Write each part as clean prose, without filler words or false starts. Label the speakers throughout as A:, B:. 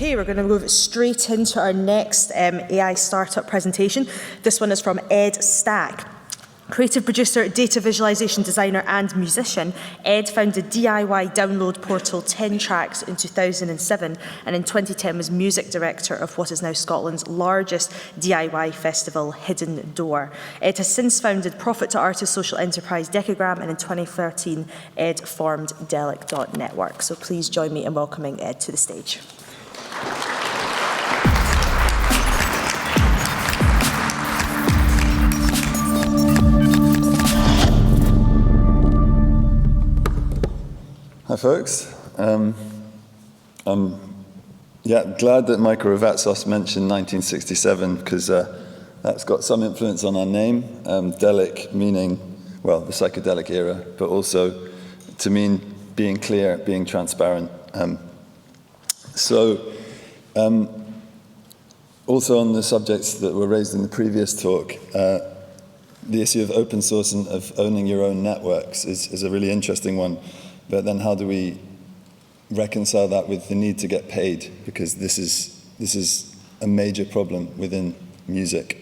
A: Okay, we're going to move straight into our next AI startup presentation. This one is from Ed Stack. Creative producer, data visualization designer and musician, Ed founded DIY download portal 10 Tracks in 2007 and in 2010 was music director of what is now Scotland's largest DIY festival, Hidden Door. Ed has since founded profit-to-artist social enterprise Decagram, and in 2013 Ed formed DELIC.network. So please join me in welcoming Ed to the stage.
B: Hi folks. I'm glad that Michael Ravazos mentioned 1967 because that's got some influence on our name. Delic meaning, well, the psychedelic era, but also to mean being clear, being transparent. Also on the subjects that were raised in the previous talk, the issue of open source and of owning your own networks is a really interesting one. But then how do we reconcile that with the need to get paid? Because this is a major problem within music.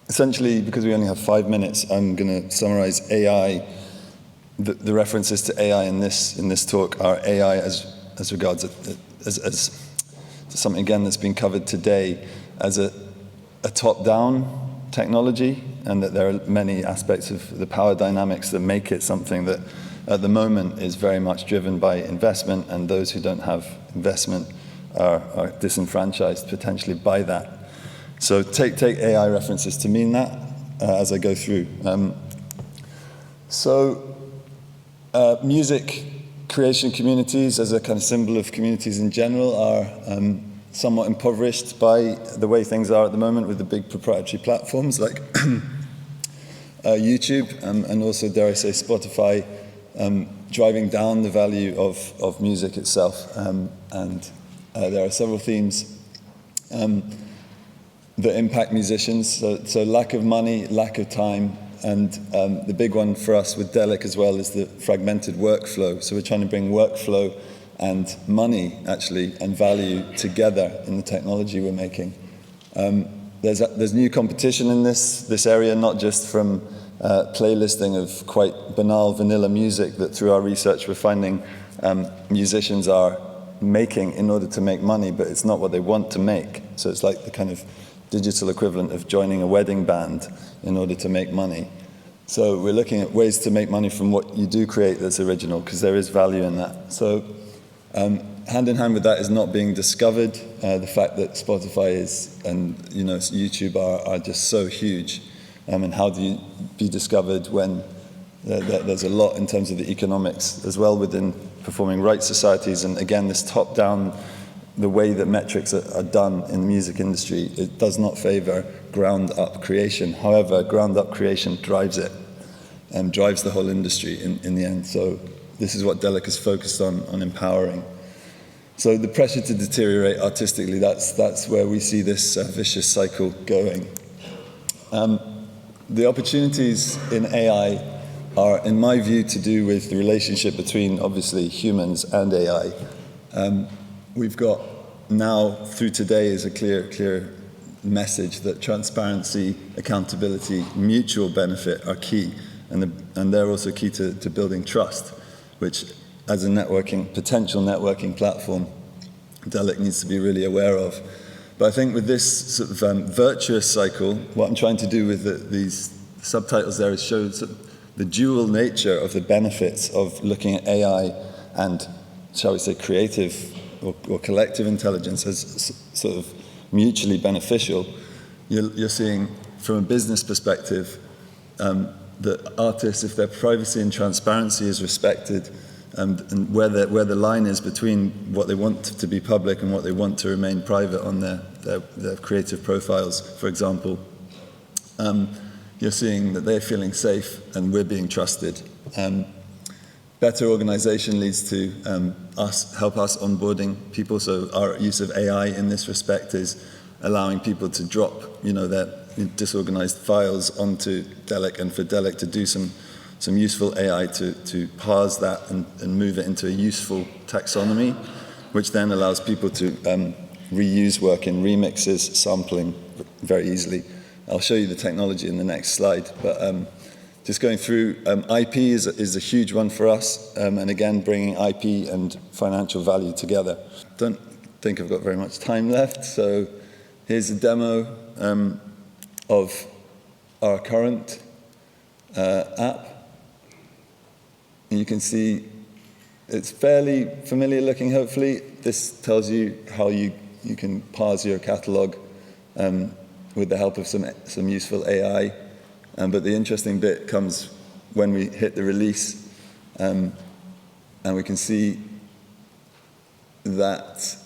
B: Essentially, because we only have 5 minutes, I'm going to summarize AI. The references to AI in this talk are AI as regards as something again that's been covered today as a top-down technology, and that there are many aspects of the power dynamics that make it something that at the moment is very much driven by investment, and those who don't have investment are disenfranchised potentially by that. So take AI references to mean that as I go through. Music creation communities as a kind of symbol of communities in general are somewhat impoverished by the way things are at the moment with the big proprietary platforms like YouTube and also, dare I say, Spotify driving down the value of music itself. There are several themes that impact musicians. So lack of money, lack of time, and the big one for us with Delic as well is the fragmented workflow. So we're trying to bring workflow and money, actually, and value together in the technology we're making. There's new competition in this area, not just from playlisting of quite banal vanilla music that through our research we're finding musicians are making in order to make money, but it's not what they want to make. So it's like the kind of digital equivalent of joining a wedding band in order to make money. So we're looking at ways to make money from what you do create that's original, because there is value in that. So hand in hand with that is not being discovered. The fact that Spotify and YouTube are just so huge, and how do you be discovered when there's a lot in terms of the economics as well within performing rights societies, and again this top-down, the way that metrics are done in the music industry, it does not favor ground-up creation. However, ground-up creation drives it and drives the whole industry in the end. So this is what Delic is focused on empowering. So the pressure to deteriorate artistically, that's where we see this vicious cycle going. The opportunities in AI are, in my view, to do with the relationship between, obviously, humans and AI. We've got now, through today, is a clear message that transparency, accountability, mutual benefit are key, and they're also key to building trust, which, as a potential networking platform, Delic needs to be really aware of. But I think with this sort of virtuous cycle, what I'm trying to do with these subtitles there is show the dual nature of the benefits of looking at AI and, shall we say, creative or collective intelligence as sort of mutually beneficial. You're seeing, from a business perspective, that artists, if their privacy and transparency is respected, and where the line is between what they want to be public and what they want to remain private on their creative profiles, for example, you're seeing that they're feeling safe and we're being trusted. Better organization leads to help us onboarding people. So our use of AI in this respect is allowing people to drop, their disorganized files onto Delic, and for Delic to do some some useful AI to parse that and move it into a useful taxonomy, which then allows people to reuse work in remixes, sampling very easily. I'll show you the technology in the next slide, but just going through, IP is a huge one for us, and again, bringing IP and financial value together. Don't think I've got very much time left, so here's a demo of our current app. And you can see it's fairly familiar looking, hopefully. This tells you how you can parse your catalog with the help of some useful AI. But the interesting bit comes when we hit the release, and we can see that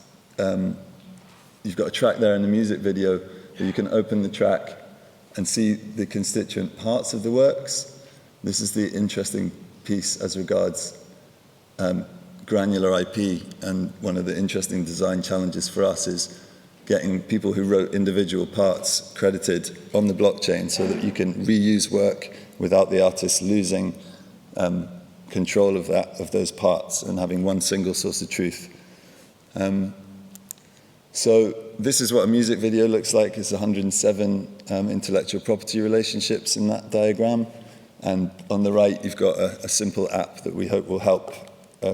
B: you've got a track there in the music video, that you can open the track and see the constituent parts of the works. This is the interesting piece as regards granular IP, and one of the interesting design challenges for us is getting people who wrote individual parts credited on the blockchain so that you can reuse work without the artist losing control of those parts and having one single source of truth. So this is what a music video looks like. It's 107 intellectual property relationships in that diagram. And on the right, you've got a simple app that we hope will help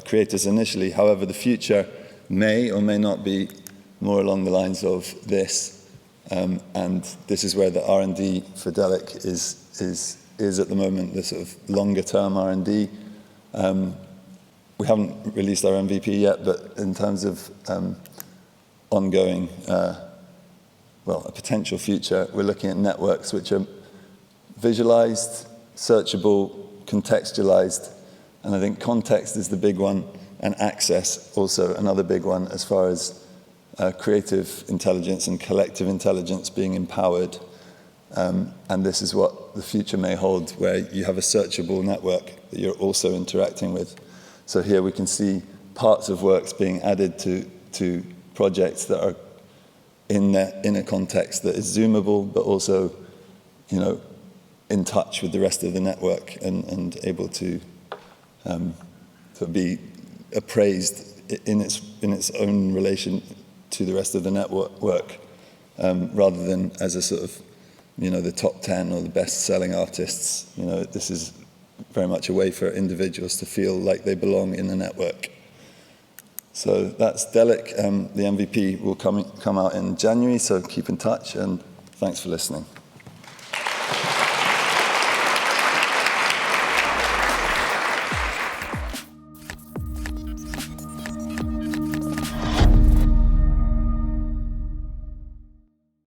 B: creators initially. However, the future may or may not be more along the lines of this. And this is where the R&D for DELIC is at the moment, the sort of longer term R&D. We haven't released our MVP yet, but in terms of ongoing, a potential future, we're looking at networks which are visualized, searchable, contextualized, and I think context is the big one, and access also another big one as far as creative intelligence and collective intelligence being empowered. And this is what the future may hold, where you have a searchable network that you're also interacting with. So here we can see parts of works being added to projects that are in a context that is zoomable, but also, in touch with the rest of the network and able to be appraised in its own relation to the rest of the network, rather than as a sort of, the top 10 or the best-selling artists. This is very much a way for individuals to feel like they belong in the network. So that's DELIC. The MVP will come out in January, so keep in touch, and thanks for listening.